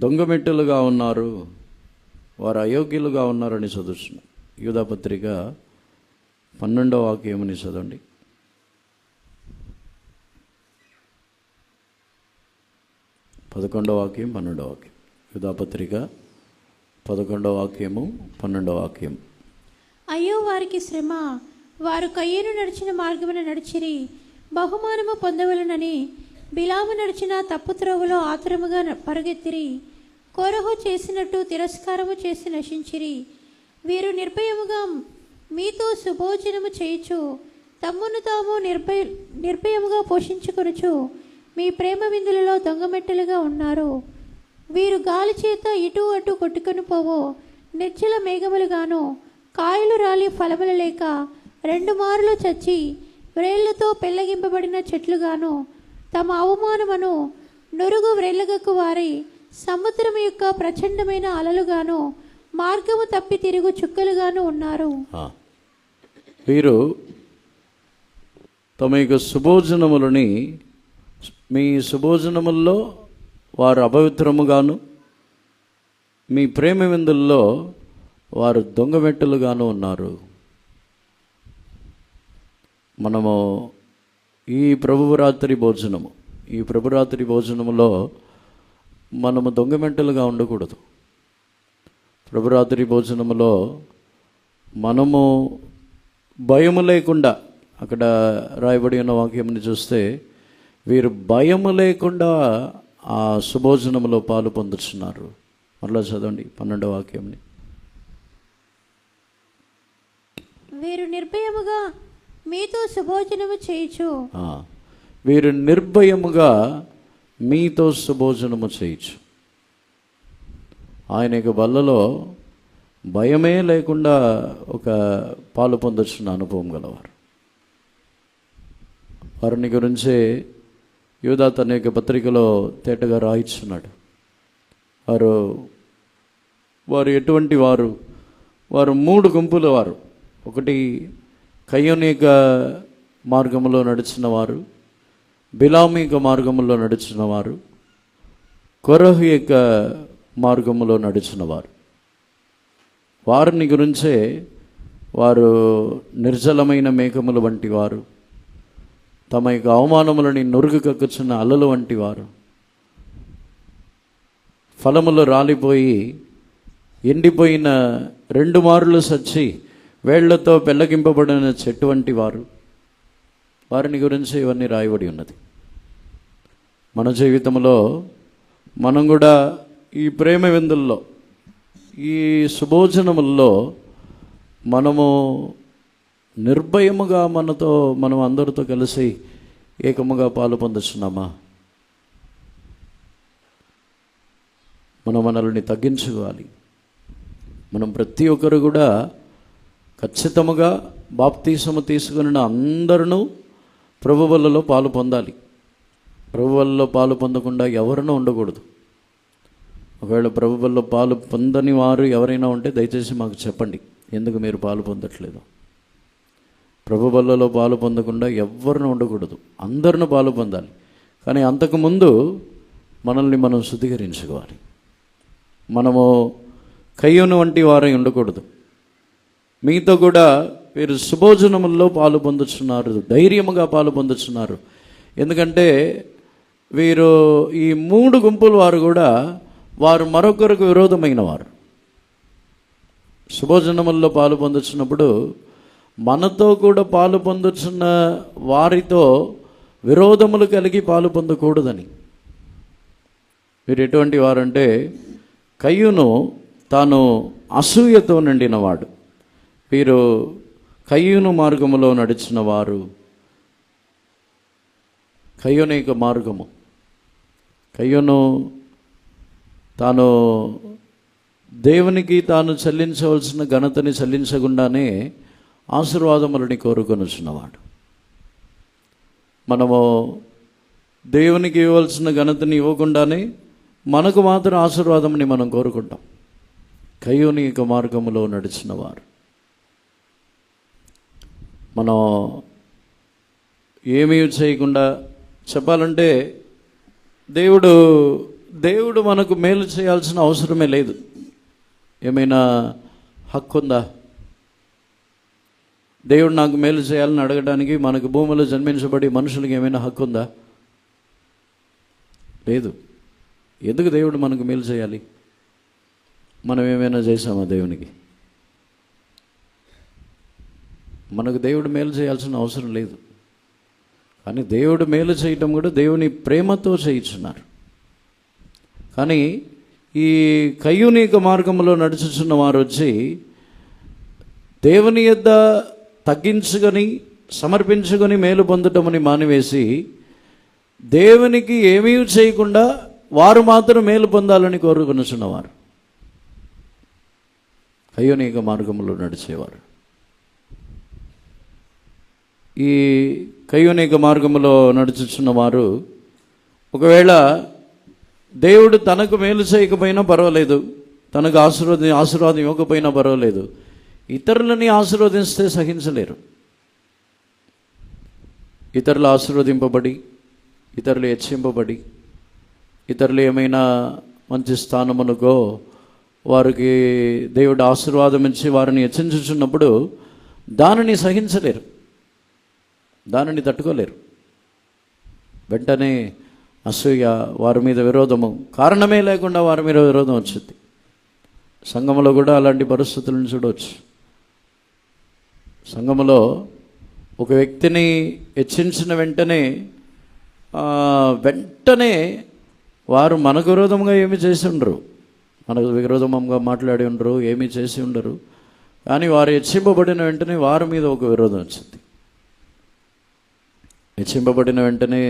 దొంగమెట్టులుగా ఉన్నారు, వారు అయోగ్యులుగా ఉన్నారని చదువుతున్నాం. యూదాపత్రిక 12వ వాక్యముని చదవండి. 11వ వాక్యం 12వ వాక్యం. యూదాపత్రిక 11వ వాక్యము 12వ వాక్యం. అయ్యో వారికి శ్రమ, వారు కయ్యను నడిచిన మార్గమున నడిచిరి, బహుమానము పొందవలనని బిలాము నడిచిన తప్పు త్రోవలో ఆతురముగా పరుగెత్తిరి. కోరహు చేసినట్టు తిరస్కారము చేసి నశించిరి. వీరు నిర్భయముగా మీతో సుభోజనము చేయుచు తమ్మును తాము నిర్భయముగా పోషించుకొనుచు మీ ప్రేమ విందులలో దొంగమెట్టలుగా ఉన్నారు. వీరు గాలి చేత ఇటు అటు కొట్టుకొని పోవో నిర్జల మేఘములుగాను, కాయలు రాలి ఫలములు లేక 2 మారులు చచ్చి వ్రేళ్లతో పెళ్లగింపబడిన చెట్లుగాను, తమ అవమానమును నురుగు వ్రేళ్ళగక్కు వారి సముద్రం యొక్క ప్రచండమైన అలలుగాను, మార్గము తప్పి తిరుగు చుక్కలుగాను ఉన్నారు. వీరు తమ యొక్క సుభోజనములని, మీ సుభోజనముల్లో వారు అపవిత్రముగాను, మీ ప్రేమ విందుల్లో వారు దొంగమెట్టులుగాను ఉన్నారు. మనము ఈ ప్రభురాత్రి భోజనములో మనము దొంగమెట్టులుగా ఉండకూడదు. ప్రభురాత్రి భోజనములో మనము భయము లేకుండా, అక్కడ రాయబడి ఉన్న వాక్యంని చూస్తే వీరు భయము లేకుండా ఆ సుభోజనములో పాలు పొందుతున్నారు. మరలా చదవండి 12వ వాక్యంని. వీరు నిర్భయముగా మీతో సుభోజనము చేయుచు, వీరు నిర్భయముగా మీతో సుభోజనము చేయొచ్చు. ఆయన యొక్క బల్లలో భయమే లేకుండా ఒక పాలు పొందొచ్చిన అనుభవం గలవారు. వారిని గురించే యూదా తన యొక్క పత్రికలో తేటగా రాయిస్తున్నాడు. వారు ఎటువంటి వారు? వారు 3 గుంపుల వారు. ఒకటి కయ్యోను యొక్క మార్గంలో నడిచిన వారు, బిలాము యొక్క మార్గంలో నడిచిన వారు, కొరహు యొక్క మార్గంలో నడిచిన వారు. వారిని గురించే వారు నిర్జలమైన మేఘముల వంటి వారు, తమ యొక్క అవమానములని నురుగు కక్కుచున్న అలలు వంటి వారు, ఫలములు రాలిపోయి ఎండిపోయిన 2 మారులు సచ్చి వేళ్లతో పెళ్ళగింపబడిన చెట్టు వంటి వారు. వారిని గురించి ఇవన్నీ రాయబడి ఉన్నది. మన జీవితంలో మనం కూడా ఈ ప్రేమ విందుల్లో, ఈ సుభోజనముల్లో మనము నిర్భయముగా మనం అందరితో కలిసి ఏకముగా పాలు పొందుతున్నామా? మనం మనల్ని తగ్గించుకోవాలి. మనం ప్రతి ఒక్కరు కూడా ఖచ్చితముగా బాప్తీసము తీసుకున్న అందరూ ప్రభువులలో పాలు పొందాలి. ప్రభువులలో పాలు పొందకుండా ఎవరైనా ఉండకూడదు. ఒకవేళ ప్రభువులలో పాలు పొందని వారు ఎవరైనా ఉంటే దయచేసి మాకు చెప్పండి, ఎందుకు మీరు పాలు పొందట్లేదు. ప్రభువులలో పాలు పొందకుండా ఎవరిని ఉండకూడదు, అందరిని పాలు పొందాలి. కానీ అంతకుముందు మనల్ని మనం శుద్ధీకరించుకోవాలి. మనము కయ్యూను వంటి వారై ఉండకూడదు. మీతో కూడా వీరు సుభోజనముల్లో పాలు పొందుతున్నారు, ధైర్యముగా పాలు పొందుతున్నారు. ఎందుకంటే వీరు ఈ 3 గుంపుల వారు కూడా వారు మరొకరికి విరోధమైన వారు. సుభోజనముల్లో పాలు పొందుతున్నప్పుడు మనతో కూడా పాలు పొందుతున్న వారితో విరోధములు కలిగి పాలు పొందకూడదని. వీరు ఎటువంటి వారంటే, కయ్యూను తాను అసూయతో నిండినవాడు. వీరు కయ్యూను మార్గములో నడిచిన వారు. కయ్యూను యొక్క మార్గము, కయ్యూను తాను దేవునికి తాను చెల్లించవలసిన ఘనతని చెల్లించకుండానే ఆశీర్వాదములని కోరుకొనుచున్నవాడు. మనము దేవునికి ఇవ్వాల్సిన ఘనతని ఇవ్వకుండానే మనకు మాత్రం ఆశీర్వాదమని మనం కోరుకుంటాం. కయ్యూను యొక్క మార్గములో నడిచిన వారు. మనం ఏమీ చేయకుండా చెప్పాలంటే, దేవుడు దేవుడు మనకు మేలు చేయాల్సిన అవసరమే లేదు. ఏమైనా హక్కు ఉందా? దేవుడు నాకు మేలు చేయాలని అడగడానికి మనకు భూమిలో జన్మించబడి మనుషులకి ఏమైనా హక్కు ఉందా? లేదు. ఎందుకు దేవుడు మనకు మేలు చేయాలి? మనం ఏమైనా చేసామా దేవునికి? మనకు దేవుడు మేలు చేయాల్సిన అవసరం లేదు. కానీ దేవుడు మేలు చేయటం కూడా దేవుని ప్రేమతో చేయించున్నారు. కానీ ఈ కయ్యూనిక మార్గంలో నడుచుచున్న వారు వచ్చి దేవుని యొద్ద తగ్గించుకొని సమర్పించుకొని మేలు పొందటమని మానివేసి దేవునికి ఏమీ చేయకుండా వారు మాత్రం మేలు పొందాలని కోరుకొనుచున్నవారు కయ్యూనిక మార్గంలో నడిచేవారు. ఈ కయ్యూనిక మార్గంలో నడుచుచున్న వారు ఒకవేళ దేవుడు తనకు మేలు చేయకపోయినా పర్వాలేదు, తనకు ఆశీర్వాదం ఇవ్వకపోయినా పర్వాలేదు, ఇతరులని ఆశీర్వదిస్తే సహించలేరు. ఇతరులు ఆశీర్వదింపబడి, ఇతరులు హెచ్చింపబడి, ఇతరులు ఏమైనా మంచి స్థానమునకో వారికి దేవుడు ఆశీర్వాదం ఇచ్చి వారిని హెచ్చించుచున్నప్పుడు దానిని సహించలేరు, దానిని తట్టుకోలేరు. వెంటనే అసూయ, వారి మీద విరోధము, కారణమే లేకుండా వారి మీద విరోధం వచ్చింది. సంఘములో కూడా అలాంటి పరిస్థితులను చూడవచ్చు. సంఘములో ఒక వ్యక్తిని హెచ్చించిన వెంటనే వారు మనకు విరోధంగా ఏమీ చేసి ఉండరు, మనకు విరోధంగా మాట్లాడి ఉండరు, ఏమీ చేసి ఉండరు. కానీ వారు హెచ్చింపబడిన వెంటనే వారి మీద ఒక విరోధం వచ్చింది. హెచ్చింపబడిన వెంటనే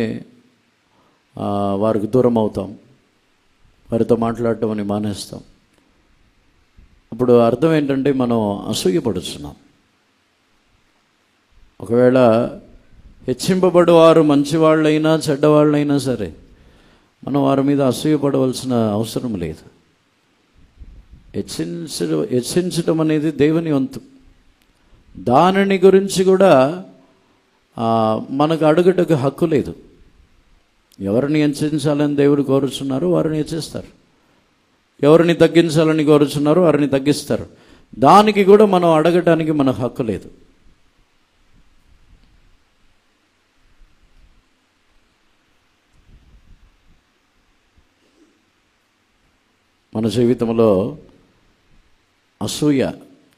వారికి దూరం అవుతాం, వారితో మాట్లాడటం అని మానేస్తాం. అప్పుడు అర్థం ఏంటంటే మనం అసూయపడుతున్నాం. ఒకవేళ హెచ్చింపబడి వారు మంచివాళ్ళైనా చెడ్డవాళ్ళైనా సరే మనం వారి మీద అసూయపడవలసిన అవసరం లేదు. హెచ్చించడం అనేది దేవుని వంతు. దానిని గురించి కూడా మనకు అడుగుటకు హక్కు లేదు. ఎవరిని హెచ్చించాలని దేవుడు కోరుచున్నారో వారిని హెచ్చిస్తారు, ఎవరిని తగ్గించాలని కోరుచున్నారో వారిని తగ్గిస్తారు. దానికి కూడా మనం అడగటానికి మనకు హక్కు లేదు. మన జీవితంలో అసూయ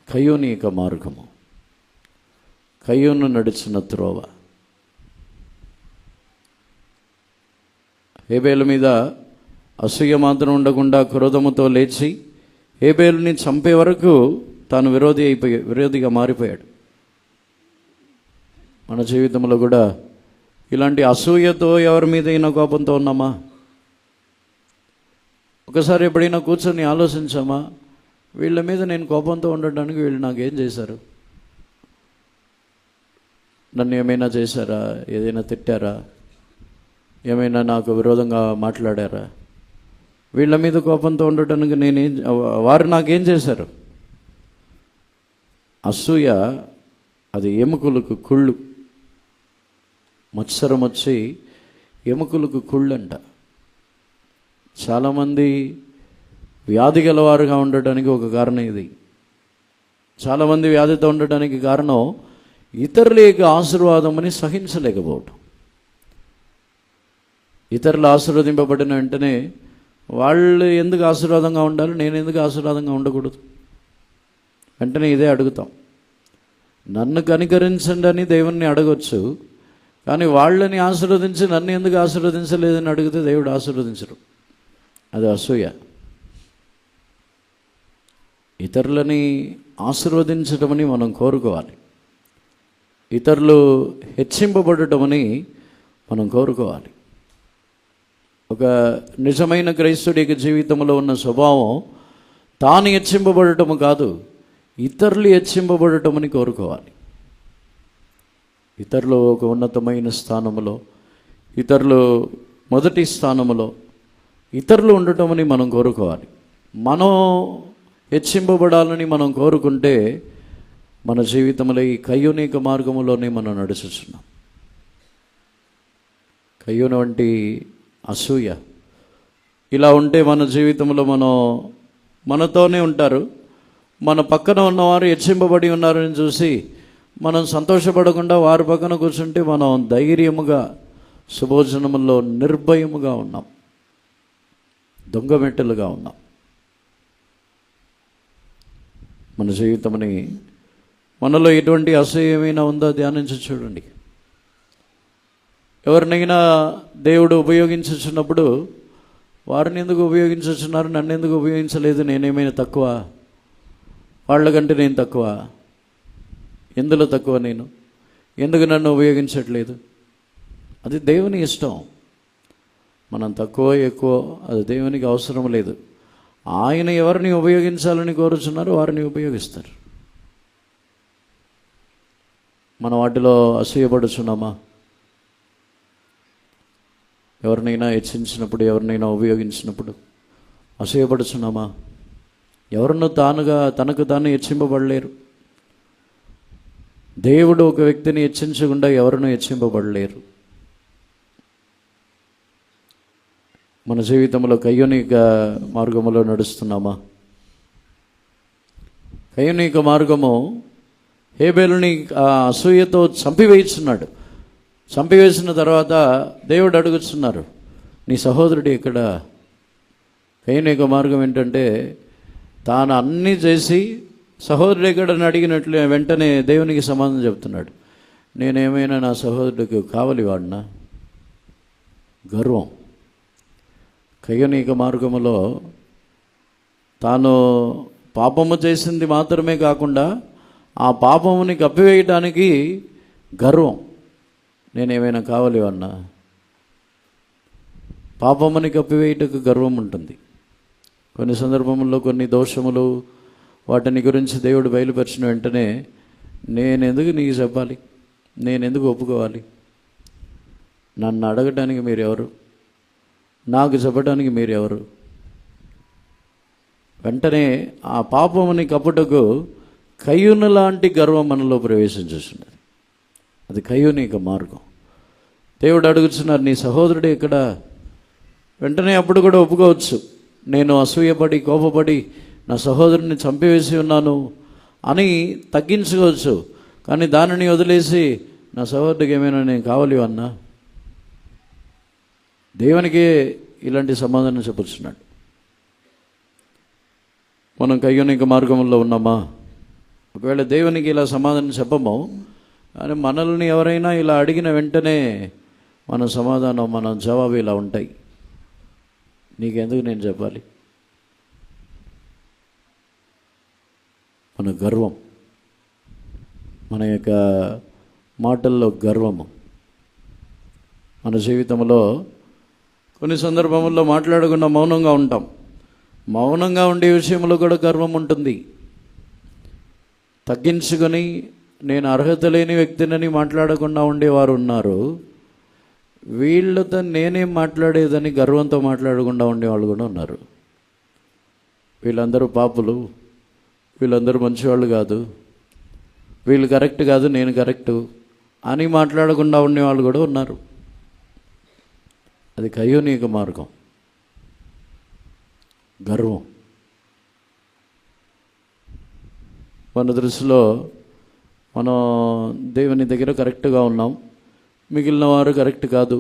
కయ్యూనిక మార్గము, కయ్యూను నడిచిన త్రోవ. హేబేలు మీద అసూయ మాత్రం ఉండకుండా క్రోధముతో లేచి హేబేలుని చంపే వరకు తాను విరోధిగా మారిపోయాడు. మన జీవితంలో కూడా ఇలాంటి అసూయతో ఎవరి మీదైనా కోపంతో ఉన్నామా? ఒకసారి ఎప్పుడైనా కూర్చొని ఆలోచించామా, వీళ్ళ మీద నేను కోపంతో ఉండడానికి వీళ్ళు నాకేం చేశారు? నన్ను ఏమైనా చేశారా? ఏదైనా తిట్టారా? ఏమైనా నాకు విరోధంగా మాట్లాడారా? వీళ్ళ మీద కోపంతో ఉండటానికి వారు నాకేం చేశారు? అసూయ అది ఎముకలకు కుళ్ళు. మత్సరం వచ్చి ఎముకలకు కుళ్ళు అంట. చాలామంది వ్యాధి గలవారుగా ఉండటానికి ఒక కారణం ఇది. చాలామంది వ్యాధితో ఉండటానికి కారణం ఇతరుల యొక్క ఆశీర్వాదమని సహించలేకపోవటం. ఇతరులు ఆశీర్వదింపబడిన వెంటనే వాళ్ళు ఎందుకు ఆశీర్వాదంగా ఉండాలి, నేను ఎందుకు ఆశీర్వాదంగా ఉండకూడదు? వెంటనే ఇదే అడుగుతాం. నన్ను కనికరించండి అని దేవుణ్ణి అడగొచ్చు, కానీ వాళ్ళని ఆశీర్వదించి నన్ను ఎందుకు ఆశీర్వదించలేదని అడిగితే దేవుడు ఆశీర్వదించరు. అది అసూయ. ఇతరులని ఆశీర్వదించటమని మనం కోరుకోవాలి, ఇతరులు హెచ్చింపబడటమని మనం కోరుకోవాలి. ఒక నిజమైన క్రైస్తవుడి జీవితంలో ఉన్న స్వభావం తాను హెచ్చింపబడటము కాదు, ఇతరులు హెచ్చింపబడటమని కోరుకోవాలి. ఇతరులు ఒక ఉన్నతమైన స్థానములో, ఇతరులు మొదటి స్థానములో ఇతరులు ఉండటమని మనం కోరుకోవాలి. మనం హెచ్చింపబడాలని మనం కోరుకుంటే మన జీవితంలో ఈ కయ్యూనిక మార్గములోనే మనం నడుచుచున్నాం. కయ్యూను వంటి అసూయ ఇలా ఉంటే మన జీవితంలో మనతోనే ఉంటారు. మన పక్కన ఉన్నవారు హెచ్చింపబడి ఉన్నారని చూసి మనం సంతోషపడకుండా వారి పక్కన కూర్చుంటే మనం ధైర్యముగా శుభోజనములో నిర్భయముగా ఉన్నాం, దొంగమెట్టలుగా ఉన్నాం. మన జీవితంని మనలో ఎటువంటి అసహ్యమైన ఉందో ధ్యానించి చూడండి. ఎవరినైనా దేవుడు ఉపయోగించుచున్నప్పుడు వారిని ఎందుకు ఉపయోగించుచున్నారు, నన్ను ఎందుకు ఉపయోగించలేదు, నేనేమైనా తక్కువ, వాళ్ళకంటే నేను తక్కువ, ఎందులో తక్కువ నేను, ఎందుకు నన్ను ఉపయోగించట్లేదు? అది దేవుని ఇష్టం. మనం తక్కువ ఎక్కువ అది దేవునికి అవసరం లేదు. ఆయన ఎవరిని ఉపయోగించాలని కోరుచున్నారో వారిని ఉపయోగిస్తారు. మనం వాటిలో అసూయపడుచున్నామా? ఎవరినైనా హెచ్చించినప్పుడు, ఎవరినైనా ఉపయోగించినప్పుడు అసూయపడుచున్నామా? ఎవరినో తనకు తాను హెచ్చింపబడలేరు. దేవుడు ఒక వ్యక్తిని హెచ్చించకుండా ఎవరినూ హెచ్చింపబడలేరు. మన జీవితంలో కయ్యోనిక మార్గములో నడుస్తున్నామా? కయ్యోనిక మార్గము హేబేలుని అసూయతో చంపివేస్తున్నాడు. చంపివేసిన తర్వాత దేవుడు అడుగుతున్నారు, నీ సహోదరుడు ఎక్కడ? కయ్యోనిక మార్గం ఏంటంటే తాను అన్నీ చేసి సహోదరుడు ఎక్కడని అడిగినట్లు వెంటనే దేవునికి సమాధానం చెప్తున్నాడు, నేనేమైనా నా సహోదరుడికి కావలి వాడినా? గర్వం. కయ్యోనిక మార్గములో తాను పాపము చేసింది మాత్రమే కాకుండా ఆ పాపముని కప్పివేయటానికి గర్వం. నేనేమైనా కావాలి అన్నా? పాపముని కప్పివేయటకు గర్వం ఉంటుంది. కొన్ని సందర్భంలో కొన్ని దోషములు వాటిని గురించి దేవుడు బయలుపరిచిన వెంటనే నేనెందుకు నీకు చెప్పాలి, నేనెందుకు ఒప్పుకోవాలి, నన్ను అడగటానికి మీరెవరు, నాకు చెప్పడానికి మీరెవరు? వెంటనే ఆ పాపముని కప్పుటకు కయ్యూను లాంటి గర్వం మనలో ప్రవేశించేస్తున్నది. అది కయ్యూనిక మార్గం. దేవుడు అడుగుతున్నారు, నీ సహోదరుడు ఎక్కడ? వెంటనే అప్పుడు కూడా ఒప్పుకోవచ్చు, నేను అసూయపడి కోపపడి నా సహోదరుని చంపివేసి ఉన్నాను అని తగ్గించుకోవచ్చు. కానీ దానిని వదిలేసి నా సహోదరుడికి ఏమైనా నేను కావాలి అన్నా? దేవునికి ఇలాంటి సమాధానం చెప్పొచ్చున్నాడు. మనం కయ్యోనిక మార్గంలో ఉన్నామా? ఒకవేళ దేవునికి ఇలా సమాధానం చెప్పము, కానీ మనల్ని ఎవరైనా ఇలా అడిగిన వెంటనే మన సమాధానం, మన జవాబు ఇలా ఉంటాయి, నీకెందుకు నేను చెప్పాలి? మన గర్వం, మన యొక్క మాటల్లో గర్వము. మన జీవితంలో కొన్ని సందర్భముల్లో మాట్లాడకుండా మౌనంగా ఉంటాం. మౌనంగా ఉండే విషయంలో కూడా గర్వం ఉంటుంది. తగ్గించుకొని నేను అర్హత లేని వ్యక్తినని మాట్లాడకుండా ఉండేవారు ఉన్నారు. వీళ్ళతో నేనేం మాట్లాడేదని గర్వంతో మాట్లాడకుండా ఉండేవాళ్ళు కూడా ఉన్నారు. వీళ్ళందరూ పాపులు, వీళ్ళందరూ మంచివాళ్ళు కాదు, వీళ్ళు కరెక్ట్ కాదు, నేను కరెక్టు అని మాట్లాడకుండా ఉండేవాళ్ళు కూడా ఉన్నారు. అది కయ్యోనిక మార్గం. గర్వం. మన దృష్టిలో మనం దేవుని దగ్గర కరెక్ట్గా ఉన్నాం, మిగిలిన వారు కరెక్ట్ కాదు,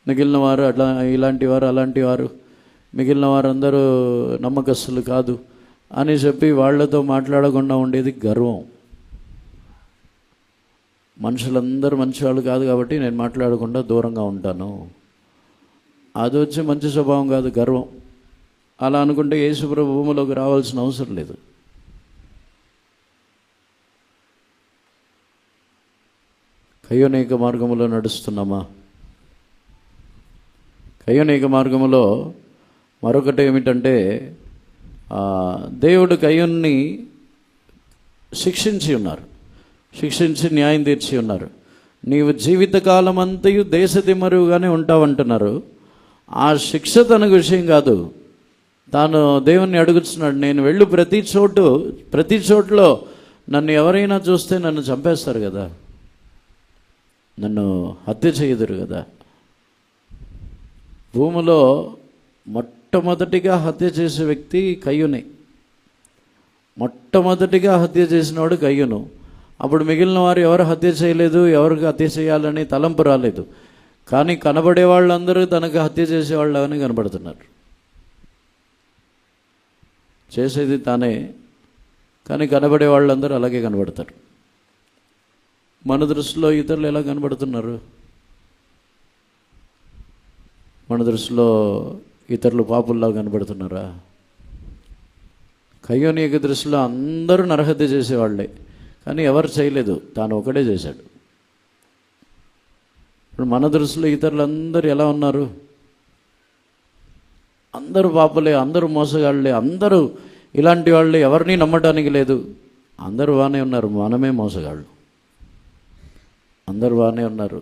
మిగిలిన వారు అట్లా ఇలాంటి వారు అలాంటి వారు, మిగిలిన వారందరూ నమ్మకస్తులు కాదు అని చెప్పి వాళ్ళతో మాట్లాడకుండా ఉండేది గర్వం. మనుషులందరూ మంచివాళ్ళు కాదు కాబట్టి నేను మాట్లాడకుండా దూరంగా ఉంటాను, అది వచ్చి మంచి స్వభావం కాదు, గర్వం. అలా అనుకుంటే యేసుప్రభు భూమిలోకి రావాల్సిన అవసరం లేదు. కయ్యోనిక మార్గములో నడుస్తున్నామా? కయ్యోనిక మార్గములో మరొకటి ఏమిటంటే దేవుడు కయ్యోన్ని శిక్షించి ఉన్నారు, శిక్షించి న్యాయం తీర్చి ఉన్నారు. నీవు జీవితకాలం అంతయు దేశదిమ్మరుగానే ఉంటావంటున్నారు. ఆ శిక్ష తనకు విషయం కాదు. తాను దేవుణ్ణి అడుగుతున్నాడు, నేను వెళ్ళు ప్రతి చోట్లో నన్ను ఎవరైనా చూస్తే నన్ను చంపేస్తారు కదా, నన్ను హత్య చేయదురు కదా. భూమిలో మొట్టమొదటిగా హత్య చేసే వ్యక్తి కయ్యూనే. మొట్టమొదటిగా హత్య చేసినవాడు కయ్యూను. అప్పుడు మిగిలిన వారు ఎవరు హత్య చేయలేదు, ఎవరికి హత్య చేయాలని తలంపు రాలేదు. కానీ కనబడే వాళ్ళందరూ తనకు హత్య చేసేవాళ్ళని కనబడుతున్నారు. చేసేది తానే, కానీ కనబడే వాళ్ళందరూ అలాగే కనబడతారు. మన దృష్టిలో ఇతరులు ఎలా కనబడుతున్నారు? మన దృష్టిలో ఇతరులు పాపుల్లా కనబడుతున్నారా? కయ్యూని యొక్క దృష్టిలో అందరూ నరహత్య చేసేవాళ్ళే, కానీ ఎవరు చేయలేదు, తాను ఒకడే చేశాడు. ఇప్పుడు మన దృష్టిలో ఇతరులందరూ ఎలా ఉన్నారు? అందరూ పాపులే, అందరూ మోసగాళ్ళే, అందరూ ఇలాంటి వాళ్ళే, ఎవరిని నమ్మటానికి లేదు. అందరూ బాగానే ఉన్నారు, మనమే మోసగాళ్ళు. అందరూ బాగానే ఉన్నారు,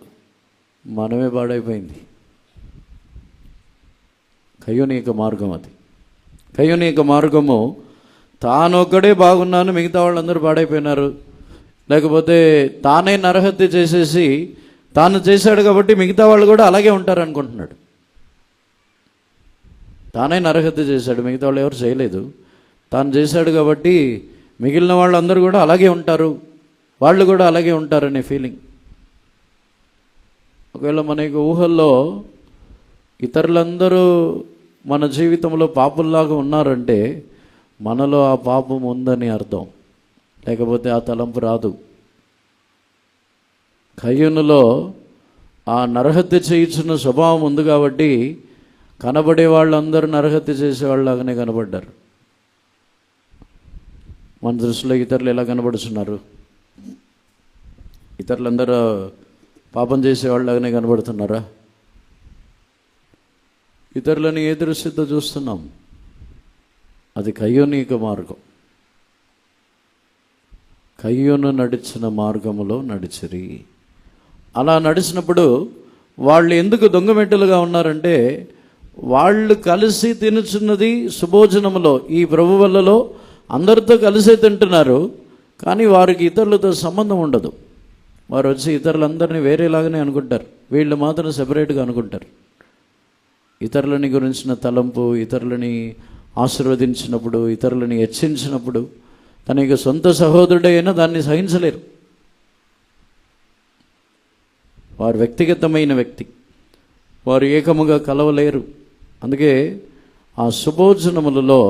మనమే పాడైపోయింది. కయ్యూని యొక్క మార్గం అది. కయ్యూని యొక్క మార్గము తానొక్కడే బాగున్నాను, మిగతా వాళ్ళందరూ పాడైపోయినారు. లేకపోతే తానే నరహత్య చేసేసి తాను చేశాడు కాబట్టి మిగతా వాళ్ళు కూడా అలాగే ఉంటారు అనుకుంటున్నాడు. తానే నరహత్య చేశాడు, మిగతా వాళ్ళు ఎవరు చేయలేదు. తాను చేశాడు కాబట్టి మిగిలిన వాళ్ళందరూ కూడా అలాగే ఉంటారు, వాళ్ళు కూడా అలాగే ఉంటారనే ఫీలింగ్. ఒకవేళ మన యొక్క ఊహల్లో ఇతరులందరూ మన జీవితంలో పాపుల్లాగా ఉన్నారంటే మనలో ఆ పాపం ఉందని అర్థం, లేకపోతే ఆ తలంపు రాదు. కయ్యూనులో ఆ నరహత్య చేయించిన స్వభావం ఉంది కాబట్టి కనబడే వాళ్ళందరూ నరహత్య చేసేవాళ్ళలాగానే కనబడ్డారు. మన దృష్టిలో ఇతరులు ఎలా కనబడుతున్నారు? ఇతరులందరూ పాపం చేసేవాళ్ళలాగానే కనబడుతున్నారా? ఇతరులని ఏ దృష్టితో చూస్తున్నాం? అది కయ్యూని యొక్క మార్గం. కయ్యూను నడిచిన మార్గములో నడిచిరి. అలా నడిచినప్పుడు వాళ్ళు ఎందుకు దొంగమెట్టులుగా ఉన్నారంటే, వాళ్ళు కలిసి తినుచున్నది సుభోజనములో, ఈ ప్రభువులలో అందరితో కలిసే తింటున్నారు, కానీ వారికి ఇతరులతో సంబంధం ఉండదు. వారు వచ్చి ఇతరులందరినీ వేరేలాగానే అనుకుంటారు, వీళ్ళు మాత్రం సెపరేట్గా అనుకుంటారు. ఇతరులని గురించిన తలంపు, ఇతరులని ఆశీర్వదించినప్పుడు, ఇతరులని హెచ్చించినప్పుడు తన యొక్క సొంత సహోదరుడైనా దాన్ని సహించలేరు. వారు వ్యక్తిగతమైన వ్యక్తి, వారు ఏకముగా కలవలేరు. అందుకే ఆ సుభోజనములలో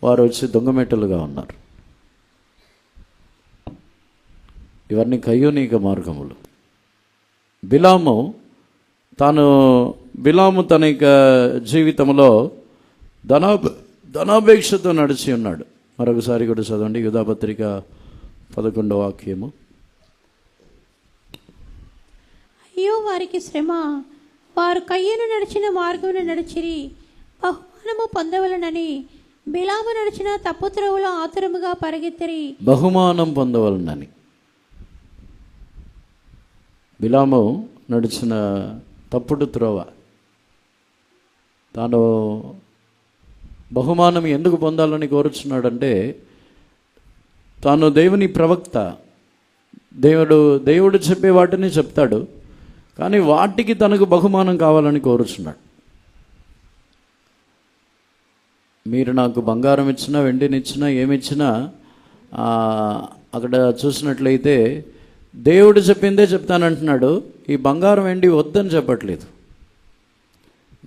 వారు వచ్చి దొంగమెట్టలుగా ఉన్నారు. ఇవన్నీ కయ్యూని యొక్క మార్గములు. బిలాము తన యొక్క జీవితంలో ధనాపేక్షతో నడిచి ఉన్నాడు. మరొకసారి కూడా చదవండి, యూదాపత్రిక 11వ వాక్యము. అయ్యో వారికి శ్రమ, వారు కయ్యూను నడిచిన మార్గమున నడిచిరి, బహుమానము పొందవలనని బిలాము నడిచిన తప్పు త్రోవలో ఆతురముగా పరిగెత్తిరి. బహుమానం పొందవలనని బిలాము నడిచిన తప్పుడు త్రోవ. తాను బహుమానం ఎందుకు పొందాలని కోరుచున్నాడంటే, తాను దేవుని ప్రవక్త, దేవుడు చెప్పే వాటిని చెప్తాడు, కానీ వాటికి తనకు బహుమానం కావాలని కోరుచున్నాడు. మీరు నాకు బంగారం ఇచ్చినా, వెండినిచ్చినా, ఏమిచ్చినా అక్కడ చూసినట్లయితే దేవుడు చెప్పిందే చెప్తానంటున్నాడు. ఈ బంగారం వెండి వద్దని చెప్పట్లేదు.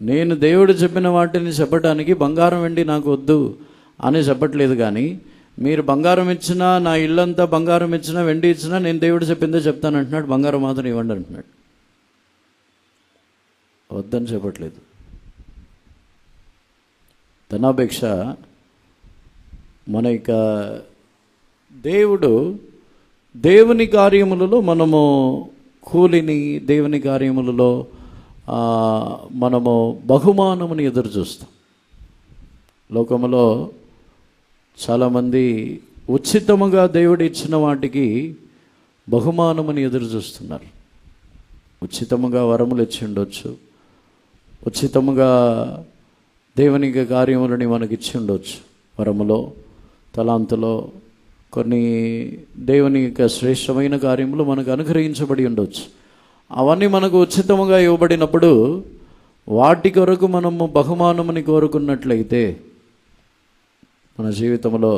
నేను దేవుడు చెప్పిన వాటిని చెప్పడానికి బంగారం వెండి నాకు వద్దు అని చెప్పట్లేదు. కానీ మీరు బంగారం ఇచ్చినా, నా ఇల్లంతా బంగారం ఇచ్చినా, వెండి ఇచ్చినా నేను దేవుడు చెప్పిందే చెప్తానంటున్నాడు. బంగారం మాత్రం ఇవ్వండి అంటున్నాడు, వద్దని చెప్పట్లేదు. ధనాపేక్ష మన యొక్క దేవుని కార్యములలో మనము కూలిని, దేవుని కార్యములలో మనము బహుమానముని ఎదురు చూస్తాం. లోకములో చాలామంది ఉచితముగా దేవుడు ఇచ్చిన వాటికి బహుమానముని ఎదురు చూస్తున్నారు. ఉచితముగా వరములు ఇచ్చి ఉండొచ్చు, ఉచితముగా దేవుని కార్యములని మనకి ఇచ్చి ఉండొచ్చు. వరములో, తలాంతులో కొన్ని దేవుని యొక్క శ్రేష్టమైన కార్యములు మనకు అనుగ్రహించబడి ఉండొచ్చు. అవన్నీ మనకు ఉచితముగా ఇవ్వబడినప్పుడు వాటి కొరకు మనము బహుమానముని కోరుకున్నట్లయితే మన జీవితంలో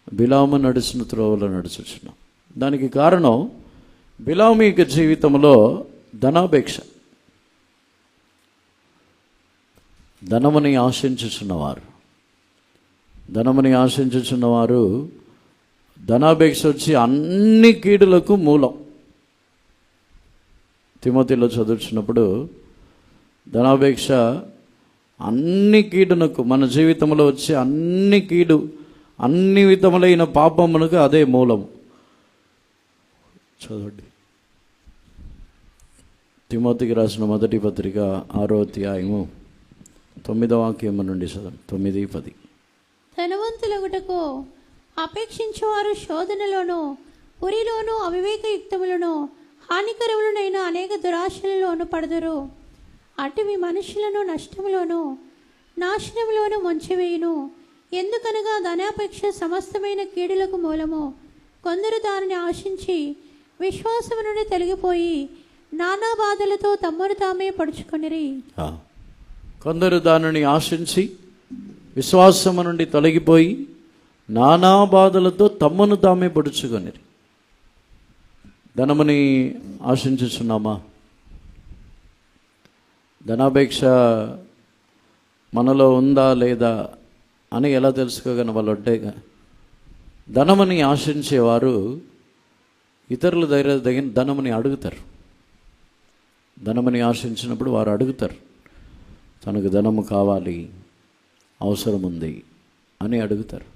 బిలాము నడిచిన త్రోవలో నడుచుచున్నాం. దానికి కారణం బిలాము యొక్క జీవితంలో ధనాపేక్ష. ధనముని ఆశించుచున్నవారు ధనాపేక్ష వచ్చి అన్ని కీడులకు మూలం. తిమోతిలో చదువుతున్నప్పుడు ధనాపేక్ష అన్ని కీడునకు, మన జీవితంలో వచ్చే అన్ని కీడు, అన్ని విధములైన పాపమునకు అదే మూలం. చదవండి, తిమోతికి రాసిన మొదటి పత్రిక 6వ అధ్యాయము 9వ వాక్యము నుండి చదవండి. 9-10. ధనవంతులగుటకు అపేక్షించువారు శోధనలోను, ఉరిలోను, అవివేకయుక్తములను, హానికరములనైన అనేక దురాశలలోను పడదురు. అటువి మనుషులను నష్టములోను, నాశనములోను ముంచివేయును. ఎందుకనగా ధనాపేక్ష సమస్తమైన కీడులకు మూలము. కొందరు దానిని ఆశించి విశ్వాసము నుండి తొలగిపోయి నానా బాధలతో తమ్మును తామే పడుచుకొనిరి. కొందరు దానిని ఆశించి విశ్వాసము నుండి తొలగిపోయి నానా బాధలతో తమ్మును తామే పడుచుకొనిరి. ధనముని ఆశించుచున్నామా? ధనాపేక్ష మనలో ఉందా లేదా అని ఎలా తెలుసుకోగలను? వాళ్ళు ఉంటేగా. ధనముని ఆశించేవారు ఇతరుల దగ్గర ధనముని అడుగుతారు. ధనముని ఆశించినప్పుడు వారు అడుగుతారు, తనకు ధనము కావాలి, అవసరం ఉంది అని అడుగుతారు.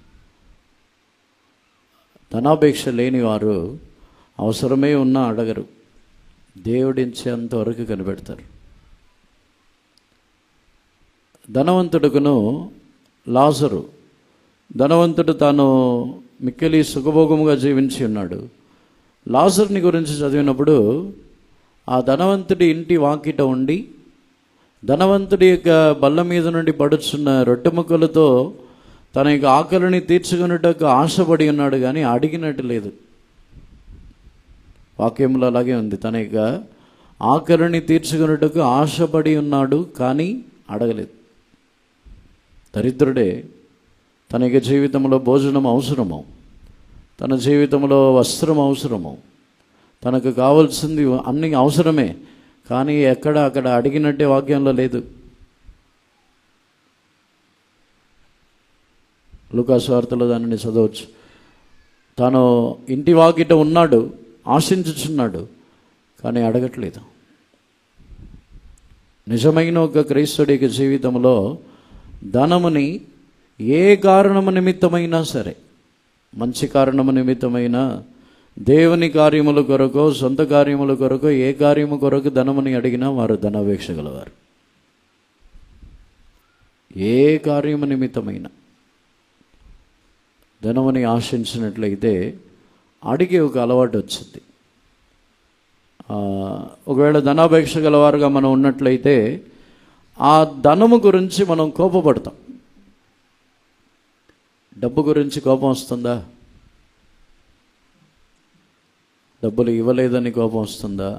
ధనాపేక్ష లేని వారు అవసరమే ఉన్నా అడగరు, దేవుడించేంత వరకు కనిపెడతారు. ధనవంతుడుకును లాజరు, ధనవంతుడు తాను మిక్కిలి సుఖభోగముగా జీవించి ఉన్నాడు. లాజర్ని గురించి చదివినప్పుడు ఆ ధనవంతుడి ఇంటి వాకిట ఉండి ధనవంతుడి యొక్క బల్ల మీద నుండి పడుచున్న రొట్టె ముక్కలతో తన యొక్క ఆకలిని తీర్చుకునేటకు ఆశపడి ఉన్నాడు, కానీ అడిగినట్టు లేదు. వాక్యంలో అలాగే ఉంది, తన యొక్క ఆకలిని తీర్చుకునేటకు ఆశపడి ఉన్నాడు కానీ అడగలేదు. దరిద్రుడే తన యొక్క జీవితంలో భోజనం అవసరము, తన జీవితంలో వస్త్రం అవసరము, తనకు కావాల్సింది అన్ని అవసరమే, కానీ అక్కడ అడిగినట్టే వాక్యంలో లేదు. లూకాసు వార్తలో దానిని చదవచ్చు. తాను ఇంటి వాకిట ఉన్నాడు, ఆశించుచున్నాడు, కానీ అడగట్లేదు. నిజమైన ఒక క్రైస్తవుడి జీవితంలో ధనముని ఏ కారణము నిమిత్తమైనా సరే, మంచి కారణము నిమిత్తమైనా, దేవుని కార్యముల కొరకు, సొంత కార్యముల కొరకు, ఏ కార్యము కొరకు ధనముని అడిగినా వారు ధనాపేక్ష గలవారు. ఏ కార్యము నిమిత్తమైనా ధనముని ఆశించినట్లయితే అడిగే ఒక అలవాటు వచ్చింది. ఒకవేళ ధనాపేక్ష గలవారుగా మనం ఉన్నట్లయితే ఆ ధనము గురించి మనం కోపపడతాం. డబ్బు గురించి కోపం వస్తుందా? డబ్బులు ఇవ్వలేదని కోపం వస్తుందా?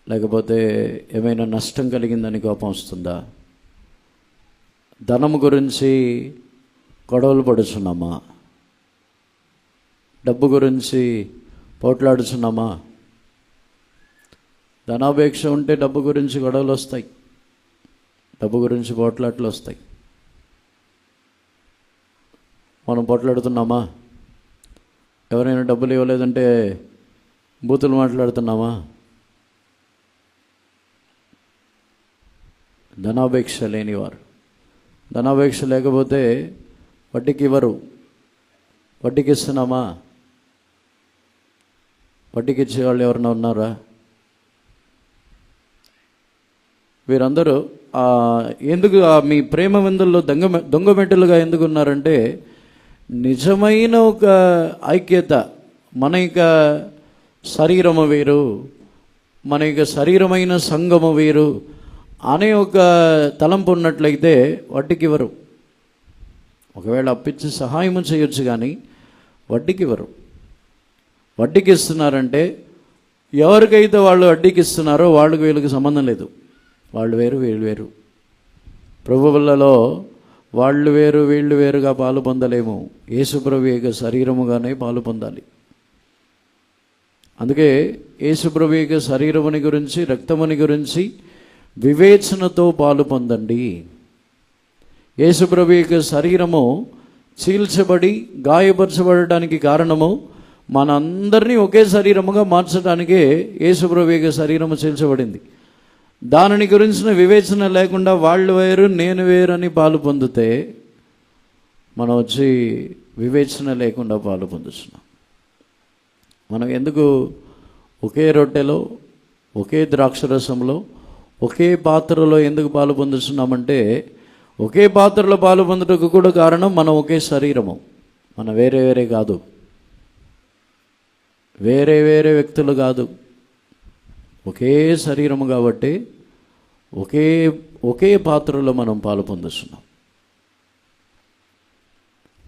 లేకపోతే ఏమైనా నష్టం కలిగిందని కోపం వస్తుందా? ధనము గురించి గొడవలు పడుచున్నామా? డబ్బు గురించి పోట్లాడుచున్నామా? ధనాపేక్ష ఉంటే డబ్బు గురించి గొడవలు వస్తాయి, డబ్బు గురించి పోట్లాట్లు వస్తాయి. మనం పోట్లాడుతున్నామా? ఎవరైనా డబ్బులు ఇవ్వలేదంటే బూతులు మాట్లాడుతున్నామా? ధనాపేక్ష లేనివారు. ధనాపేక్ష లేకపోతే వడ్డీకి ఇవ్వరు. వడ్డీకి ఇస్తున్నామా? వడ్డీకి ఇచ్చేవాళ్ళు ఎవరైనా ఉన్నారా? వీరందరూ ఎందుకు మీ ప్రేమ విందుల్లో దొంగమెట్టులుగా ఎందుకు ఉన్నారంటే, నిజమైన ఒక ఐక్యత, మన యొక్క శరీరము వేరు, మన యొక్క శరీరమైన సంఘము వేరు అనే ఒక తలంపు ఉన్నట్లయితే వడ్డీకి ఇవ్వరు. ఒకవేళ అప్పిచ్చి సహాయం చేయొచ్చు కానీ వడ్డీకి ఇవ్వరు. వడ్డీకి ఇస్తున్నారంటే ఎవరికైతే వాళ్ళు వడ్డీకి ఇస్తున్నారో వాళ్ళకి వీళ్ళకి సంబంధం లేదు. వాళ్ళు వేరు వీళ్ళు వేరు. ప్రభువులలో వాళ్ళు వేరు వీళ్ళు వేరుగా పాలు పొందలేము. యేసుప్రభు యొక్క శరీరముగానే పాలు పొందాలి. అందుకే యేసుప్రభు యొక్క శరీరముని గురించి, రక్తముని గురించి వివేచనతో పాలు పొందండి. యేసుప్రభు యొక్క శరీరము చీల్చబడి గాయపరచబడటానికి కారణము మనందరినీ ఒకే శరీరముగా మార్చడానికే యేసుప్రభు యొక్క శరీరము చీల్చబడింది. దానిని గురించిన వివేచన లేకుండా వాళ్ళు వేరు నేను వేరు అని పాలు పొందితే మనం వచ్చి వివేచన లేకుండా పాలు పొందుతున్నాం. మనం ఎందుకు ఒకే రొట్టెలో, ఒకే ద్రాక్షరసంలో, ఒకే పాత్రలో ఎందుకు పాలు పొందుతున్నామంటే, ఒకే పాత్రలో పాలు పొందుటకు కూడా కారణం మనం ఒకే శరీరము. మనం వేరే వేరే కాదు, వేరే వేరే వ్యక్తులు కాదు, ఒకే శరీరము కాబట్టి ఒకే పాత్రలో మనం పాలు పొందుతున్నాం.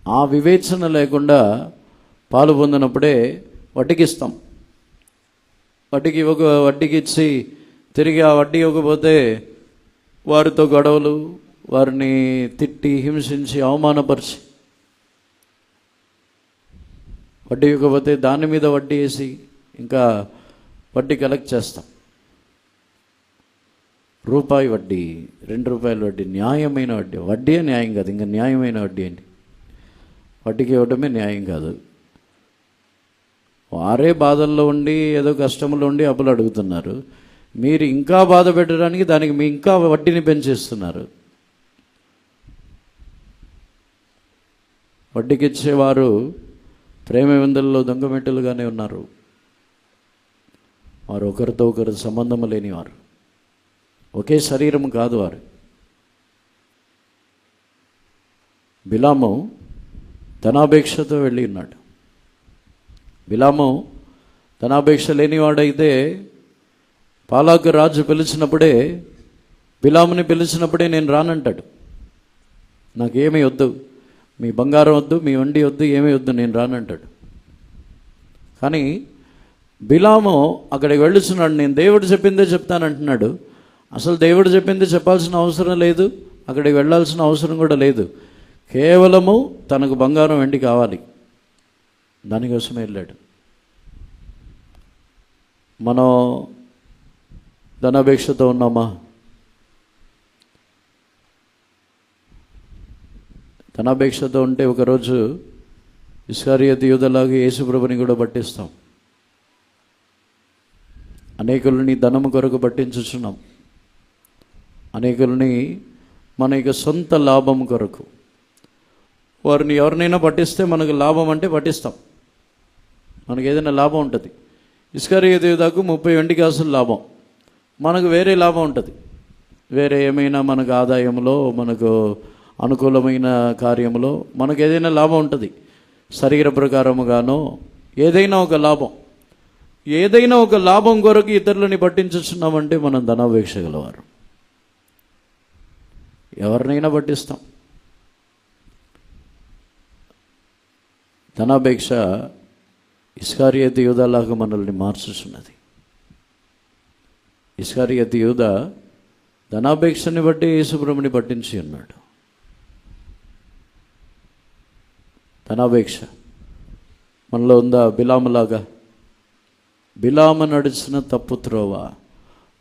ఆ వివేచన లేకుండా పాలు పొందినప్పుడే వడ్డీకి ఇస్తాం. వడ్డీకి ఇచ్చి తిరిగి ఆ వడ్డీ ఇవ్వకపోతే వారితో గొడవలు, వారిని తిట్టి హింసించి అవమానపరిచి, వడ్డీ ఇవ్వకపోతే దాని మీద వడ్డీ వేసి ఇంకా వడ్డీ కలెక్ట్ చేస్తాం. రూపాయి వడ్డీ, ₹2 వడ్డీ, న్యాయమైన వడ్డీ. వడ్డీ న్యాయం కాదు, ఇంకా న్యాయమైన వడ్డీ ఏంటి? వడ్డీకి ఇవ్వడమే న్యాయం కాదు. వారే బాధల్లో ఉండి ఏదో కష్టంలో ఉండి అప్పులు అడుగుతున్నారు. మీరు ఇంకా బాధ పెట్టడానికి దానికి మీ ఇంకా వడ్డీని పెంచేస్తున్నారు. వడ్డీకి ఇచ్చేవారు ప్రేమ విందుల్లో దొంగమెట్టులుగానే ఉన్నారు. వారు ఒకరితో ఒకరు సంబంధం లేనివారు, ఒకే శరీరం కాదు వారు. బిలాము ధనాపేక్షతో వెళ్ళి ఉన్నాడు. బిలాము ధనాపేక్ష లేనివాడైతే పాలాకు రాజు పిలిచినప్పుడే, బిలాముని పిలిచినప్పుడే నేను రానంటాడు. నాకేమీ వద్దు, మీ బంగారం వద్దు, మీ వండి వద్దు, ఏమీ వద్దు, నేను రానంటాడు. కానీ బిలాము అక్కడికి వెళ్ళుచున్నాడు. నేను దేవుడు చెప్పిందే చెప్తానంటున్నాడు. అసలు దేవుడు చెప్పింది చెప్పాల్సిన అవసరం లేదు, అక్కడికి వెళ్ళాల్సిన అవసరం కూడా లేదు. కేవలము తనకు బంగారం వెండి కావాలి, దానికోసమే వెళ్ళాడు. మనం ధనాపేక్షతో ఉన్నామా? ధనాపేక్షతో ఉంటే ఒకరోజు ఇస్కరియోతు యూదాలాగా యేసుప్రభుని కూడా పట్టిస్తాం. అనేకులని ధనము కొరకు పట్టించుచున్నాం. అనేకులని మన యొక్క సొంత లాభం కొరకు, వారిని ఎవరినైనా పట్టిస్తే మనకు లాభం అంటే పట్టిస్తాం. మనకు ఏదైనా లాభం ఉంటుంది. ఇస్కరియోతు యూదాకు 30 వెండి కాసులు లాభం, మనకు వేరే లాభం ఉంటుంది. వేరే ఏమైనా మనకు ఆదాయంలో, మనకు అనుకూలమైన కార్యంలో మనకు ఏదైనా లాభం ఉంటుంది. శరీర ప్రకారముగానో ఏదైనా ఒక లాభం, ఏదైనా ఒక లాభం కొరకు ఇతరులని పట్టించుతున్నామంటే మనం ధనాపేక్ష గలవారు. ఎవరినైనా పట్టిస్తాం. ధనాపేక్ష ఇస్కరియోతు యూదాలాగా మనల్ని మార్చుచున్నది. ఇస్కరియోతు యూదా ధనాపేక్షని బట్టి యేసుప్రభుని పట్టించి ఉన్నాడు. ధనాపేక్ష మనలో ఉందా? బిలాములాగా. బిలాము నడిచిన తప్పు త్రోవ,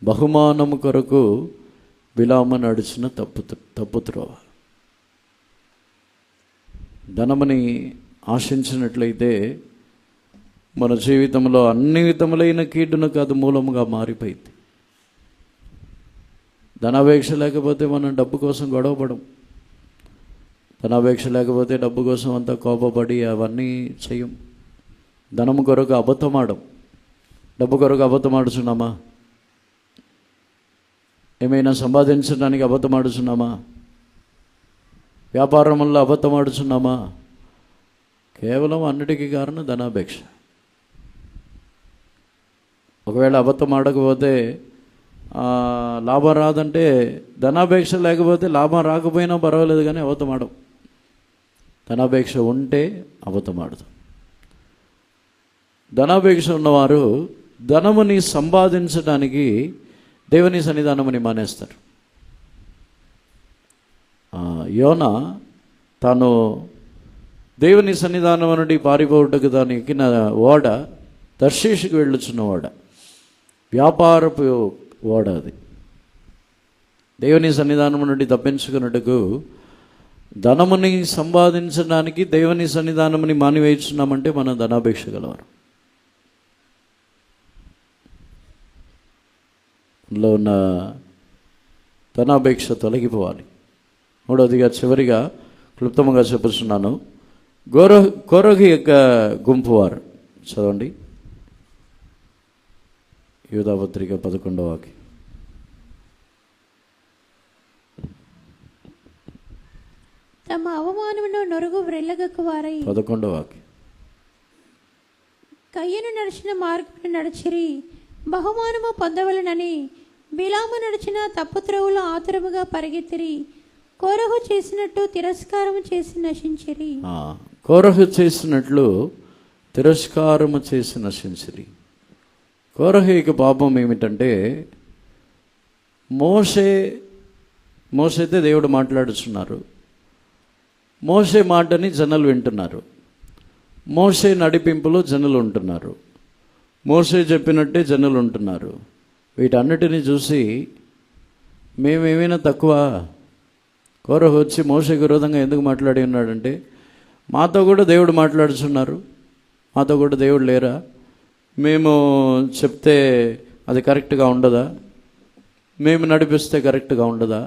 బహుమానము కొరకు బిలాము నడిచిన తప్పు త్రోవ. ధనముని ఆశించినట్లయితే మన జీవితంలో అన్ని విధములైన కీడునకు అది మూలముగా మారిపోయింది. ధనాపేక్ష లేకపోతే మనం డబ్బు కోసం గొడవపడం. ధనాపేక్ష లేకపోతే డబ్బు కోసం అంతా కోపపడి అవన్నీ చెయ్యం. ధనము కొరకు అబద్ధమాడం. డబ్బు కొరకు అబద్ధమాడుచున్నామా? ఏమైనా సంపాదించడానికి అబద్ధమాడుచున్నామా? వ్యాపారంలో అబద్ధమాడుచున్నామా? కేవలం అన్నిటికీ కారణం ధనాపేక్ష. ఒకవేళ అబద్ధం ఆడకపోతే లాభం రాదంటే, ధనాపేక్ష లేకపోతే లాభం రాకపోయినా పర్వాలేదు కానీ అబద్ధం ఆడం. ధనాపేక్ష ఉంటే అబద్ధం ఆడతాం. ధనాపేక్ష ఉన్నవారు ధనముని సంపాదించడానికి దేవుని సన్నిధానముని మానేస్తారు. యోన తాను దేవుని సన్నిధానం నుండి పారిపోవుటకు తాను ఎక్కిన ఓడ తర్షీషుకు వెళ్ళుచున్న ఓడ, వ్యాపారపు ఓడ. అది దేవుని సన్నిధానం నుండి తప్పించుకున్నట్టుకు ధనముని సంపాదించడానికి దేవుని సన్నిధానముని మానివేస్తున్నామంటే మనం ధనాపేక్ష గలవారు. లో ఉన్న ధనాపేక్ష తొలగిపోవాలి. మూడవదిగా చివరిగా క్లుప్తంగా చెప్పుతున్నాను, కోరహు యొక్క గుంపు వారు. చదవండి యూదాపత్రిక 11వ వాక్యం. తమ అవమానమును నొరుగు వ్రెల్లగకు వారై 11వ వాక్యం. కయ్యను నడిచిన మార్గమును నడిచిరి, బహుమానము పొందవలనని బిలాము నడిచిన తప్పుత్రోవలో ఆతురముగా పరిగెత్తిరి, కోరహు చేసినట్టు తిరస్కారము చేసి నశించిరి. కోరహు చేసినట్లు తిరస్కారము చేసి నశించిరి. కోరహు యొక్క పాపం ఏమిటంటే, మోషేతో దేవుడు మాట్లాడుతున్నారు, మోషే మాటని జనాలు వింటున్నారు, మోషే నడిపింపులో జనులు ఉంటున్నారు, మోషే చెప్పినట్టే జనులు ఉంటున్నారు. వీటన్నిటిని చూసి మేమేమైనా తక్కువ? కోరహు వచ్చి మోషేకి విరోధంగా ఎందుకు మాట్లాడి ఉన్నాడంటే, మాతో కూడా దేవుడు మాట్లాడుతున్నారు, మాతో కూడా దేవుడు లేరా? మేము చెప్తే అది కరెక్ట్గా ఉండదా? మేము నడిపిస్తే కరెక్ట్గా ఉండదా?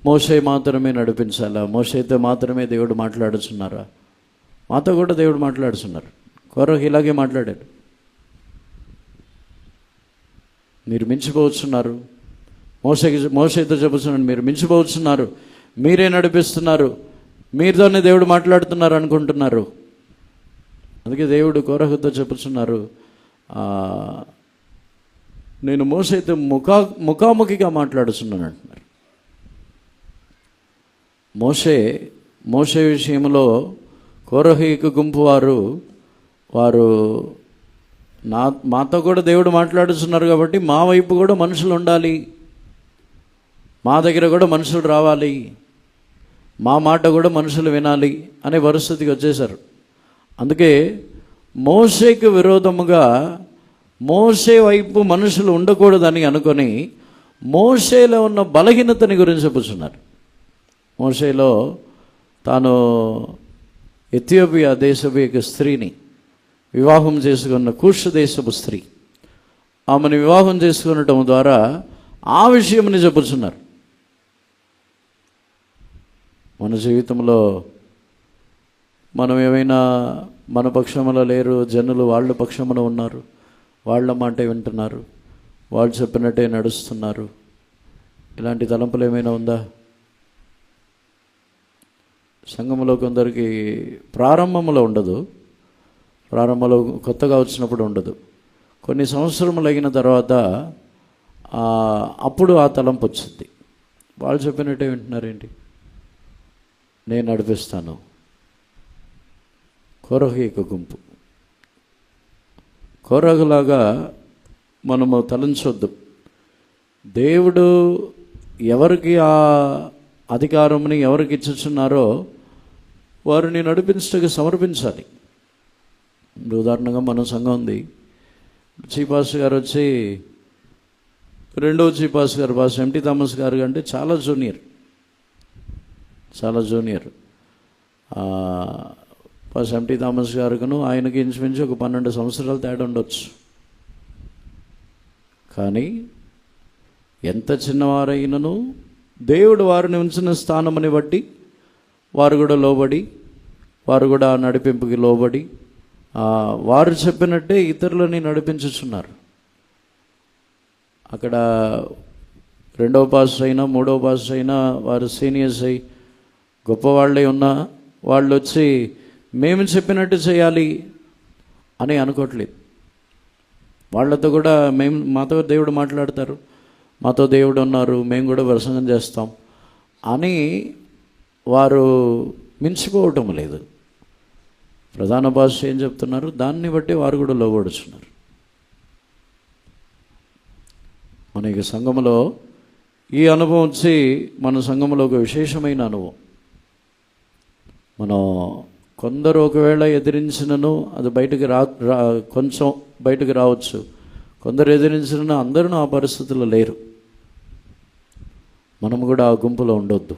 మోషే మాత్రమే నడిపించాలా? మోషేతో మాత్రమే దేవుడు మాట్లాడుతున్నారా? మాతో కూడా దేవుడు మాట్లాడుతున్నారు. కోరహు ఇలాగే మాట్లాడాడు. మీరు మించిపోవచ్చున్నారు, మోషేతో చెబుతున్నాడు, మీరు మించిపోవచ్చున్నారు, మీరే నడిపిస్తున్నారు, మీతోనే దేవుడు మాట్లాడుతున్నారు అనుకుంటున్నారు. అందుకే దేవుడు కోరహుతో చెప్పుచున్నారు, నేను మోషేతో ముఖాముఖిగా మాట్లాడుతున్నాను అంటున్నారు. మోషే విషయంలో కోరహు గుంపు వారు మాతో కూడా దేవుడు మాట్లాడుతున్నారు కాబట్టి మా వైపు కూడా మనుషులు ఉండాలి, మా దగ్గర కూడా మనుషులు రావాలి, మా మాట కూడా మనుషులు వినాలి అనే పరిస్థితికి వచ్చేశారు. అందుకే మోషేకు విరోధముగా మోషే వైపు మనుషులు ఉండకూడదని అనుకొని మోషేలో ఉన్న బలహీనతని గురించి చెప్పుతున్నారు. మోషేలో తాను ఎథియోపియా దేశపు యొక్క స్త్రీని వివాహం చేసుకున్న కూష్ దేశపు స్త్రీ, ఆమెను వివాహం చేసుకునటం ద్వారా ఆ విషయమని చెప్పుతున్నారు. మన జీవితంలో మనం ఏమైనా మన పక్షములో లేరు, జనులు వాళ్ళ పక్షమున ఉన్నారు, వాళ్ళ మాట వింటున్నారు, వాళ్ళు చెప్పినట్టే నడుస్తున్నారు, ఇలాంటి తలంపులు ఏమైనా ఉందా? సంఘంలో కొందరికి ప్రారంభంలో ఉండదు, ప్రారంభంలో కొత్తగా వచ్చినప్పుడు ఉండదు, కొన్ని సంవత్సరములు అయిన తర్వాత అప్పుడు ఆ తలంపు వచ్చింది. వాళ్ళు చెప్పినట్టే వింటున్నారేంటి, నేను నడిపిస్తాను. కోరహు యొక్క గుంపు. కోరహులాగా మనము తలంచొద్దు. దేవుడు ఎవరికి ఆ అధికారంని ఎవరికి ఇచ్చుచున్నారో వారిని నడిపించడానికి సమర్పించాలి. ఉదాహరణగా మన సంఘం ఉంది, చీపాస్ గారు వచ్చి రెండవ చీపాస్ గారు పాస్ ఎంటీ థామస్ గారు అంటే చాలా జూనియర్ పాస్ ఎంటీ థామస్ గారుకును ఆయనకి ఇంచుమించు ఒక 12 సంవత్సరాలు తేడా ఉండొచ్చు. కానీ ఎంత చిన్నవారైనను దేవుడు వారిని ఉంచిన స్థానముని బట్టి వారు కూడా లోబడి, వారు కూడా నడిపింపుకి లోబడి వారు చెప్పినట్టే ఇతరులని నడిపించుచున్నారు. అక్కడ 2వ పాస్టర్ అయినా 3వ పాస్టర్ అయినా వారు సీనియర్స్ అయి గొప్పవాళ్ళే ఉన్నా వాళ్ళు వచ్చి మేము చెప్పినట్టు చేయాలి అని అనుకోవట్లేదు. వాళ్ళతో కూడా మాతో దేవుడు మాట్లాడతారు, మాతో దేవుడు ఉన్నారు, మేము కూడా ప్రసంగం చేస్తాం అని వారు మించిపోవటం లేదు. ప్రధాన భాష ఏం చెప్తున్నారు దాన్ని బట్టి వారు కూడా లోబడుచున్నారు. మన ఈ సంఘములో ఈ అనుభవం వచ్చి మన సంఘంలో ఒక విశేషమైన అనుభవం. మనం కొందరు ఒకవేళ ఎదిరించినను అది బయటకు కొంచెం బయటకు రావచ్చు. కొందరు ఎదిరించినను అందరూ ఆ పరిస్థితుల్లో లేరు. మనం కూడా ఆ గుంపులో ఉండొద్దు.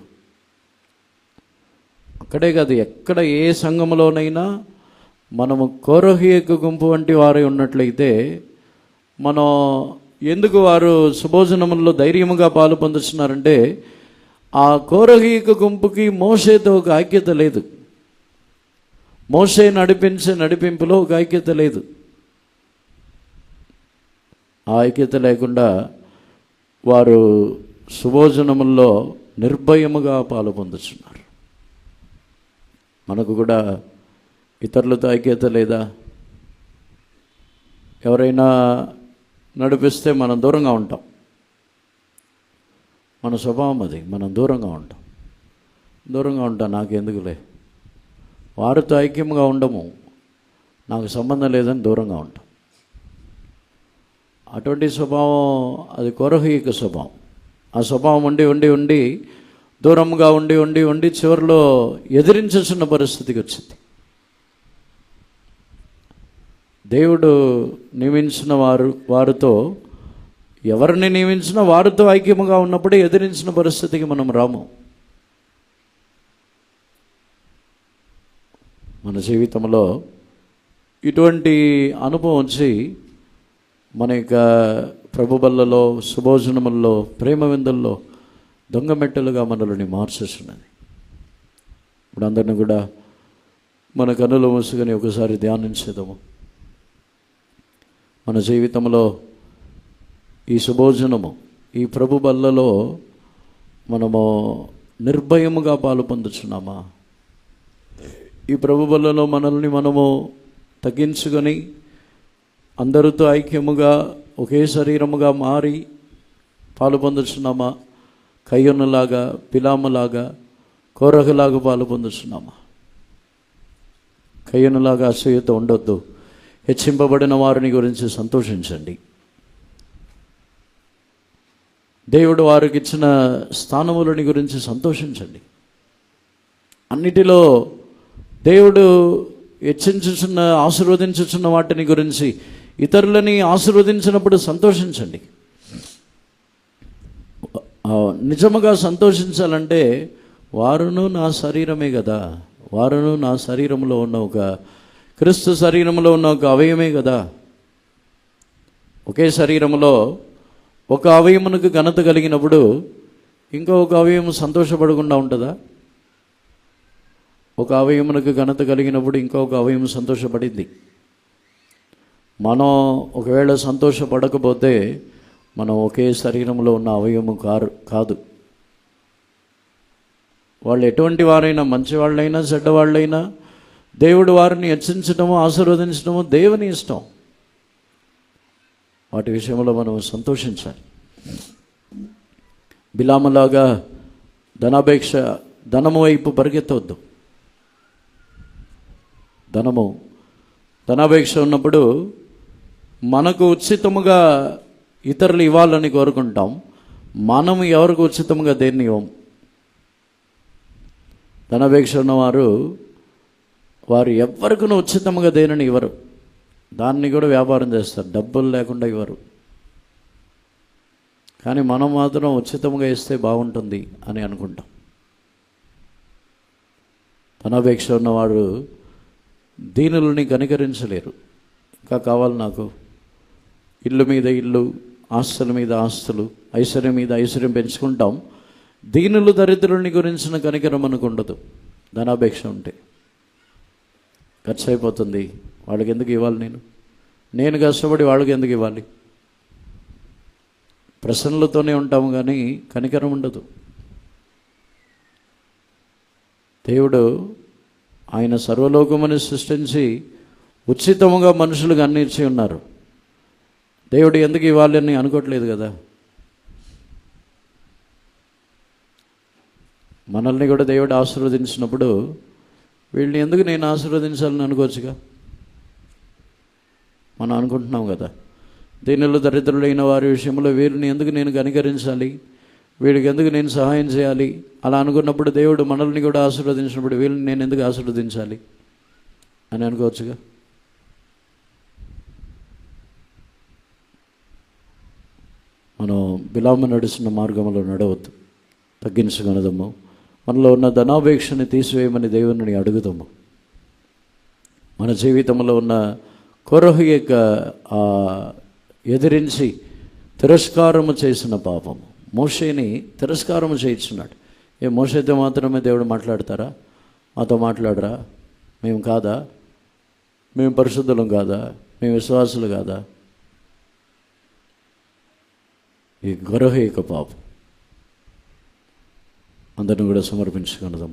అక్కడే కాదు, ఎక్కడ ఏ సంఘంలోనైనా మనము కోరహు యొక్క గుంపు వంటి వారై ఉన్నట్లయితే మనం ఎందుకు వారు సుభోజనములలో ధైర్యముగా పాలు పొందుతున్నారంటే ఆ కోరహు యొక్క గుంపుకి మోషేతో ఒక ఐక్యత లేదు. మోషే నడిపించే నడిపింపులో ఒక ఐక్యత లేదు. ఆ ఐక్యత లేకుండా వారు సుభోజనముల్లో నిర్భయముగా పాలు పొందుతున్నారు. మనకు కూడా ఇతరులతో ఐక్యత లేదా? ఎవరైనా నడిపిస్తే మనం దూరంగా ఉంటాం. మన స్వభావం అది, మనం దూరంగా ఉంటాం. నాకెందుకులే, వారితో ఐక్యంగా ఉండము, నాకు సంబంధం లేదని దూరంగా ఉంటాం. అటువంటి స్వభావం అది కోరహు యొక్క స్వభావం. ఆ స్వభావం ఉండి దూరంగా ఉండి చివరిలో ఎదిరించాల్సిన పరిస్థితికి వచ్చింది. దేవుడు నియమించిన వారితో ఎవరిని నియమించినా వారితో ఐక్యముగా ఉన్నప్పుడే ఎదిరించిన పరిస్థితికి మనం రాము. మన జీవితంలో ఇటువంటి అనుభవం వచ్చి మన యొక్క ప్రభు బల్లలో, సుభోజనముల్లో, ప్రేమ విందుల్లో దొంగ మెట్టలుగా మనల్ని మార్చేస్తున్నది. ఇప్పుడు అందరిని కూడా మన కన్నులు మూసుకొని ఒకసారి ధ్యానించేద్దాము. మన జీవితంలో ఈ సుభోజనము, ఈ ప్రభు బల్లలో మనము నిర్భయముగా పాలు పొందుచున్నామా? ఈ ప్రభు బల్లలో మనల్ని మనము తగ్గించుకొని అందరితో ఐక్యముగా ఒకే శరీరముగా మారి పాలు పొందుచున్నామా? కయ్యనులాగా, బిలాములాగా, కోరహులాగా పాలు పొందుచున్నామా? కయ్యనులాగా అసూయతో ఉండొద్దు. హెచ్చింపబడిన వారిని గురించి సంతోషించండి. దేవుడు వారికి ఇచ్చిన స్థానములని గురించి సంతోషించండి. అన్నిటిలో దేవుడు హెచ్చించుచున్న, ఆశీర్వదించుచున్న వాటిని గురించి, ఇతరులని ఆశీర్వదించినప్పుడు సంతోషించండి. నిజముగా సంతోషించాలంటే వారును నా శరీరమే కదా, వారును నా శరీరంలో ఉన్న ఒక క్రీస్తు శరీరంలో ఉన్న ఒక అవయవమే కదా. ఒకే శరీరంలో ఒక అవయమునకు ఘనత కలిగినప్పుడు ఇంకొక అవయవం సంతోషపడకుండా ఉంటుందా? ఒక అవయమునకు ఘనత కలిగినప్పుడు ఇంకొక అవయవం సంతోషపడింది. మనం ఒకవేళ సంతోషపడకపోతే మనం ఒకే శరీరంలో ఉన్న అవయవం కాదు. వాళ్ళు ఎటువంటి వారైనా, మంచివాళ్ళైనా చెడ్డవాళ్ళైనా, దేవుడు వారిని హెచ్చించడము, ఆశీర్వదించడము దేవుని ఇష్టం. వాటి విషయంలో మనం సంతోషించాలి. బిలాములాగా ధనము వైపు పరిగెత్తవద్దు. ధనాపేక్ష ఉన్నప్పుడు మనకు ఉచితముగా ఇతరులు ఇవ్వాలని కోరుకుంటాం. మనము ఎవరికి ఉచితముగా దేన్ని ఇవ్వం. ధనాపేక్ష ఉన్నవారు వారు ఎవరికి ఉచితముగా దేనిని ఇవ్వరు. దాన్ని కూడా వ్యాపారం చేస్తారు, డబ్బులు లేకుండా ఇవ్వరు. కానీ మనం మాత్రం ఉచితంగా ఇస్తే బాగుంటుంది అని అనుకుంటాం. ధనాపేక్ష ఉన్నవారు దీనులని కనికరించలేరు. ఇంకా కావాలి నాకు, ఇల్లు మీద ఇల్లు, ఆస్తుల మీద ఆస్తులు, ఐశ్వర్యం మీద ఐశ్వర్యం పెంచుకుంటాం. దీనులు దరిద్రులని గురించిన కనికరం మనకు ఉండదు. ధనాపేక్ష ఉంటే ఖర్చు అయిపోతుంది, వాళ్ళకి ఎందుకు ఇవ్వాలి, నేను కష్టపడి వాళ్ళకి ఎందుకు ఇవ్వాలి? ప్రశ్నలతోనే ఉంటాము కానీ కనికరం ఉండదు. దేవుడు ఆయన సర్వలోకముని సృష్టించి ఉచితముగా మనుషులకు అన్ని ఇచ్చి ఉన్నారు. దేవుడు ఎందుకు ఇవ్వాలి అని అనుకోవట్లేదు కదా. మనల్ని కూడా దేవుడు ఆశీర్వదించినప్పుడు వీళ్ళని ఎందుకు నేను ఆశీర్వదించాలని అనుకోవచ్చుగా. మనం అనుకుంటున్నాం కదా, దీనిలో దరిద్రులైన వారి విషయంలో వీరిని ఎందుకు నేను కనికరించాలి, వీడికి ఎందుకు నేను సహాయం చేయాలి అలా అనుకున్నప్పుడు దేవుడు మనల్ని కూడా ఆశీర్వదించినప్పుడు వీళ్ళని నేను ఎందుకు ఆశీర్వదించాలి అని అనుకోవచ్చుగా. మనం బిలాము నడుస్తున్న మార్గంలో నడవద్దు, తగ్గించుకొనదము. మనలో ఉన్న ధనాపేక్షని తీసివేయమని దేవుని అడుగుదాము. మన జీవితంలో ఉన్న కొరహు యొక్క ఎదిరించి తిరస్కారము చేసిన పాపము, మోషేని తిరస్కారము చేయించున్నాడు. మోషేతో మాత్రమే దేవుడు మాట్లాడతారా? మాతో మాట్లాడరా? మేము కాదా? మేము పరిశుద్ధులం కాదా? మేము విశ్వాసులు కాదా? ఈ కొరహు యొక్క పాపం అందరిని కూడా సమర్పించుకున్నదాము.